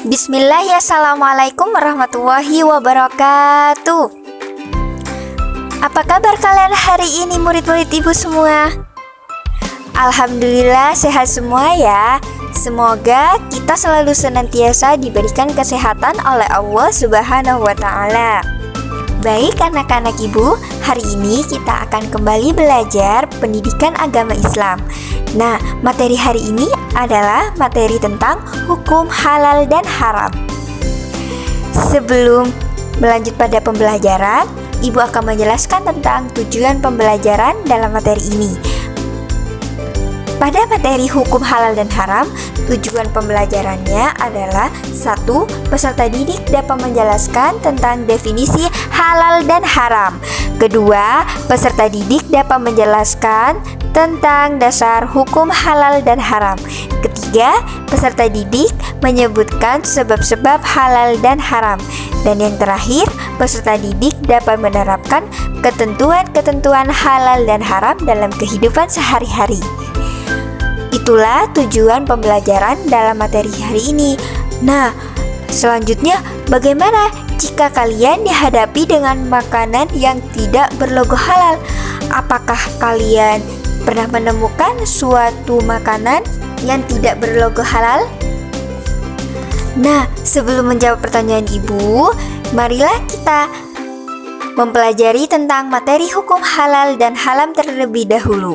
Bismillah ya, assalamualaikum warahmatullahi wabarakatuh. Apa kabar kalian hari ini murid-murid ibu semua? Alhamdulillah sehat semua ya. Semoga kita selalu senantiasa diberikan kesehatan oleh Allah Subhanahu wa Ta'ala. Baik anak-anak ibu, hari ini kita akan kembali belajar pendidikan agama Islam. Nah, materi hari ini adalah materi tentang hukum halal dan haram. Sebelum melanjut pada pembelajaran, ibu akan menjelaskan tentang tujuan pembelajaran dalam materi ini. Pada materi hukum halal dan haram, tujuan pembelajarannya adalah 1. Peserta didik dapat menjelaskan tentang definisi halal dan haram. 2. Peserta didik dapat menjelaskan tentang dasar hukum halal dan haram. 3. Peserta didik menyebutkan sebab-sebab halal dan haram. Dan yang terakhir, peserta didik dapat menerapkan ketentuan-ketentuan halal dan haram dalam kehidupan sehari-hari. Itulah tujuan pembelajaran dalam materi hari ini. Nah, selanjutnya bagaimana jika kalian dihadapi dengan makanan yang tidak berlogo halal? Apakah kalian pernah menemukan suatu makanan yang tidak berlogo halal? Nah, sebelum menjawab pertanyaan ibu, marilah kita mempelajari tentang materi hukum halal dan haram terlebih dahulu.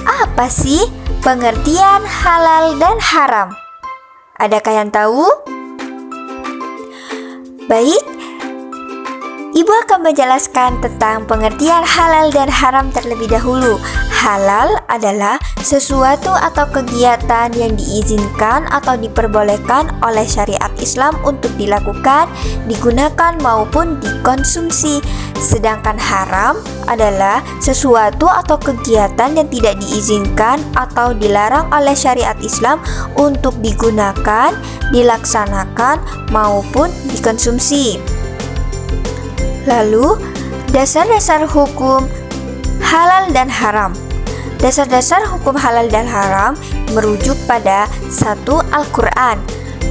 Apa sih pengertian halal dan haram? Adakah yang tahu? Baik, ibu akan menjelaskan tentang pengertian halal dan haram terlebih dahulu. Halal adalah sesuatu atau kegiatan yang diizinkan atau diperbolehkan oleh syariat Islam untuk dilakukan, digunakan maupun dikonsumsi. Sedangkan haram adalah sesuatu atau kegiatan yang tidak diizinkan atau dilarang oleh syariat Islam untuk digunakan, dilaksanakan maupun dikonsumsi. Lalu, dasar-dasar hukum halal dan haram. Dasar-dasar hukum halal dan haram merujuk pada 1. Al-Quran.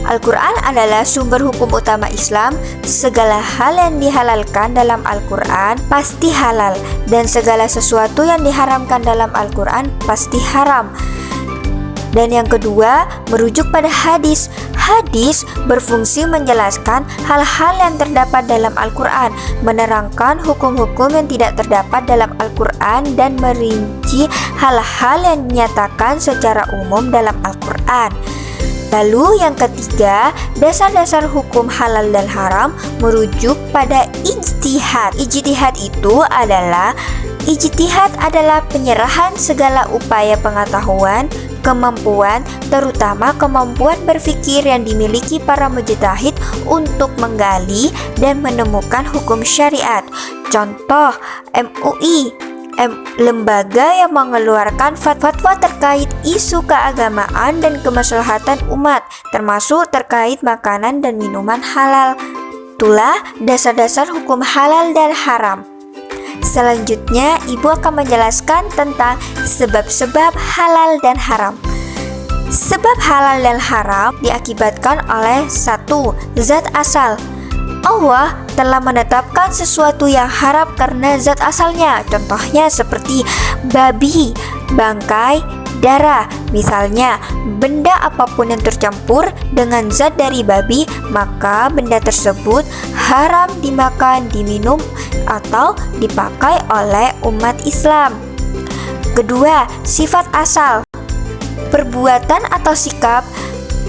Al-Quran adalah sumber hukum utama Islam. Segala hal yang dihalalkan dalam Al-Quran pasti halal, dan segala sesuatu yang diharamkan dalam Al-Quran pasti haram. Dan yang kedua, merujuk pada hadis. Hadis berfungsi menjelaskan hal-hal yang terdapat dalam Al-Quran, menerangkan hukum-hukum yang tidak terdapat dalam Al-Quran, dan merinci hal-hal yang dinyatakan secara umum dalam Al-Quran. Lalu yang ketiga, dasar-dasar hukum halal dan haram merujuk pada ijtihad. Ijtihad adalah penyerahan segala upaya pengetahuan, kemampuan, terutama kemampuan berpikir yang dimiliki para mujtahid untuk menggali dan menemukan hukum syariat. Contoh, MUI, lembaga yang mengeluarkan fatwa terkait isu keagamaan dan kemaslahatan umat, termasuk terkait makanan dan minuman halal. Itulah dasar-dasar hukum halal dan haram. Selanjutnya, ibu akan menjelaskan tentang sebab-sebab halal dan haram. Sebab halal dan haram diakibatkan oleh 1. Zat asal. Allah telah menetapkan sesuatu yang haram karena zat asalnya. Contohnya seperti babi, bangkai, darah. Misalnya, benda apapun yang tercampur dengan zat dari babi, maka benda tersebut haram dimakan, diminum, atau dipakai oleh umat Islam. Kedua, sifat asal. Perbuatan atau sikap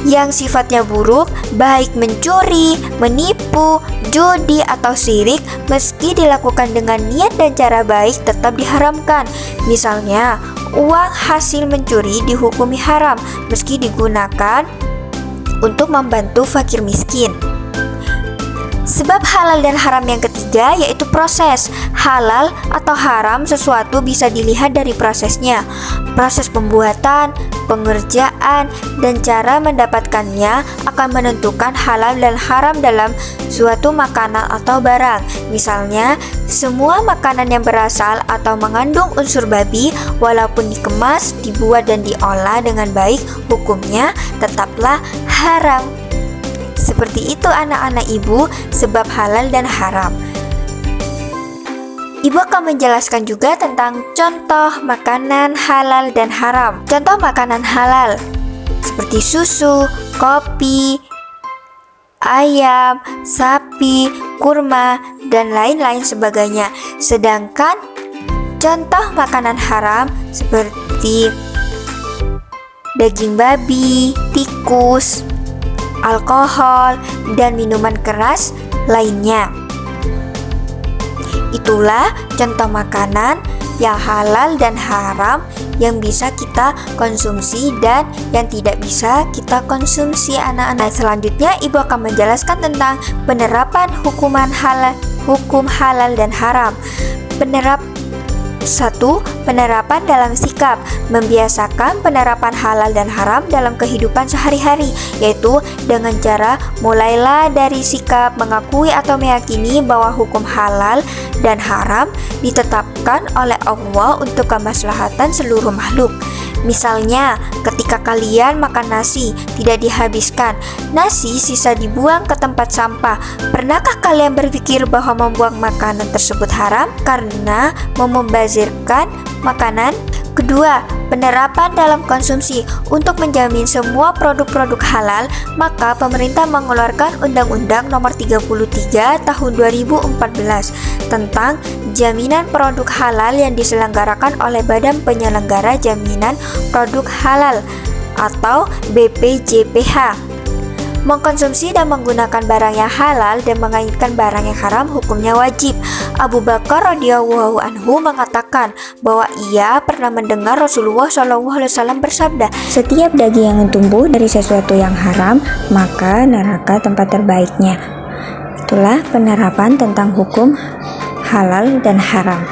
yang sifatnya buruk, baik mencuri, menipu, judi, atau syirik, meski dilakukan dengan niat dan cara baik tetap diharamkan. Misalnya, uang hasil mencuri dihukumi haram meski digunakan untuk membantu fakir miskin. Sebab halal dan haram yang ketiga yaitu proses. Halal atau haram sesuatu bisa dilihat dari prosesnya. Proses pembuatan, pengerjaan, dan cara mendapatkannya akan menentukan halal dan haram dalam suatu makanan atau barang. Misalnya, semua makanan yang berasal atau mengandung unsur babi, walaupun dikemas, dibuat, dan diolah dengan baik, hukumnya tetaplah haram. seperti itu anak-anak ibu sebab halal dan haram. Ibu akan menjelaskan juga tentang contoh makanan halal dan haram. Contoh makanan halal seperti susu, kopi, ayam, sapi, kurma, dan lain-lain sebagainya. Sedangkan contoh makanan haram seperti daging babi, tikus, alkohol, dan minuman keras lainnya. Itulah contoh makanan yang halal dan haram yang bisa kita konsumsi dan yang tidak bisa kita konsumsi anak-anak. Selanjutnya ibu akan menjelaskan tentang penerapan hukum halal dan haram. 1. Penerapan dalam sikap. Membiasakan penerapan halal dan haram dalam kehidupan sehari-hari, yaitu dengan cara mulailah dari sikap mengakui atau meyakini bahwa hukum halal dan haram ditetapkan oleh Allah untuk kemaslahatan seluruh makhluk. Misalnya, ketika kalian makan nasi, tidak dihabiskan, nasi sisa dibuang ke tempat sampah. Pernahkah kalian berpikir bahwa membuang makanan tersebut haram karena membazirkan makanan? Kedua, penerapan dalam konsumsi. Untuk menjamin semua produk-produk halal, maka pemerintah mengeluarkan Undang-Undang Nomor 33 Tahun 2014 tentang jaminan produk halal yang diselenggarakan oleh Badan Penyelenggara Jaminan Produk Halal atau BPJPH. Mengkonsumsi dan menggunakan barang yang halal dan mengaitkan barang yang haram hukumnya wajib. Abu Bakar radhiyallahu anhu mengatakan bahwa ia pernah mendengar Rasulullah SAW bersabda, "Setiap daging yang tumbuh dari sesuatu yang haram, maka neraka tempat terbaiknya." Itulah penerapan tentang hukum halal dan haram.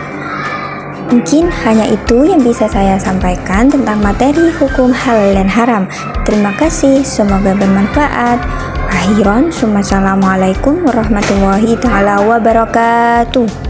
Mungkin hanya itu yang bisa saya sampaikan tentang materi hukum halal dan haram. Terima kasih, semoga bermanfaat. Akhiran, assalamualaikum warahmatullahi wabarakatuh.